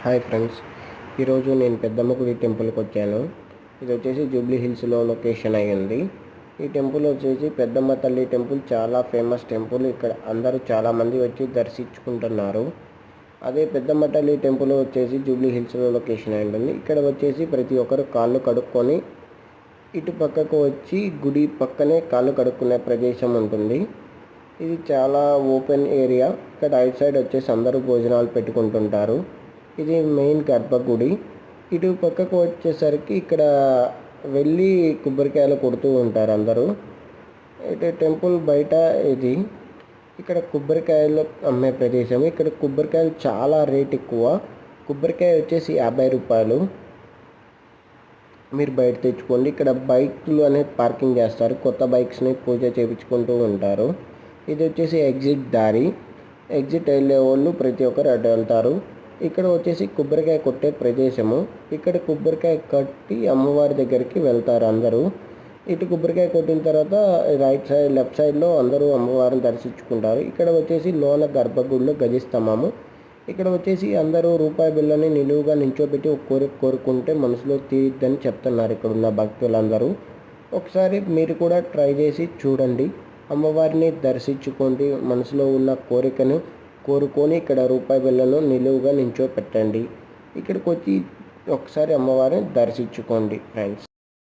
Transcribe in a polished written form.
Hi friends, ఈరోజు నేను పెద్దమ్మ గుడి టెంపుల్కి వచ్చాను. ఇది వచ్చేసి జూబ్లీ హిల్స్లో లొకేషన్ అయ్యింది. ఈ టెంపుల్ వచ్చేసి పెద్దమ్మ తల్లి టెంపుల్ చాలా ఫేమస్ టెంపుల్. ఇక్కడ అందరూ చాలామంది వచ్చి దర్శించుకుంటున్నారు. అదే పెద్దమ్మ తల్లి టెంపుల్ వచ్చేసి జూబ్లీ హిల్స్లో లొకేషన్ అయి ఉంటుంది. ఇక్కడ వచ్చేసి ప్రతి ఒక్కరు కాళ్ళు కడుక్కొని ఇటు పక్కకు వచ్చి గుడి పక్కనే కాళ్ళు కడుక్కునే ప్రదేశం ఉంటుంది. ఇది చాలా ఓపెన్ ఏరియా. ఇక్కడ రైట్ సైడ్ వచ్చేసి అందరూ భోజనాలు పెట్టుకుంటుంటారు. ఇది మెయిన్ గర్భగుడి. ఇటు పక్కకు వచ్చేసరికి ఇక్కడ వెళ్ళి కొబ్బరికాయలు కొడుతూ ఉంటారు అందరూ. ఇటు టెంపుల్ బయట ఇది. ఇక్కడ కొబ్బరికాయలు అమ్మే ప్రదేశం. ఇక్కడ కొబ్బరికాయలు చాలా రేట్ ఎక్కువ. కొబ్బరికాయ వచ్చేసి 50 రూపాయలు. మీరు బయట తెచ్చుకోండి. ఇక్కడ బైక్లు అనేది పార్కింగ్ చేస్తారు. కొత్త బైక్స్ని పూజ చేయించుకుంటూ ఉంటారు. ఇది వచ్చేసి ఎగ్జిట్ దారి. ఎగ్జిట్ వెళ్ళే వాళ్ళు ప్రతి ఒక్కరు అటు వెళ్తారు. ఇక్కడ వచ్చేసి కొబ్బరికాయ కొట్టే ప్రదేశము. ఇక్కడ కొబ్బరికాయ కట్టి అమ్మవారి దగ్గరికి వెళ్తారు అందరూ. ఇటు కొబ్బరికాయ కొట్టిన తర్వాత రైట్ సైడ్ లెఫ్ట్ సైడ్లో అందరూ అమ్మవారిని దర్శించుకుంటారు. ఇక్కడ వచ్చేసి లోన గర్భగుడిలో గజస్తంభము. ఇక్కడ వచ్చేసి అందరూ రూపాయి బిళ్ళని నిలువుగా నించోబెట్టి ఒక కోరిక కోరుకుంటే మనసులో తీరిద్దని చెప్తున్నారు ఇక్కడ ఉన్న భక్తులందరూ. ఒకసారి మీరు కూడా ట్రై చేసి చూడండి. అమ్మవారిని దర్శించుకోండి. మనసులో ఉన్న కోరికను కోరుకొని ఇక్కడ రూపాయి బిళ్ళను నిలువుగా నించోపెట్టండి. ఇక్కడికి వచ్చి ఒకసారి అమ్మవారిని దర్శించుకోండి ఫ్రెండ్స్.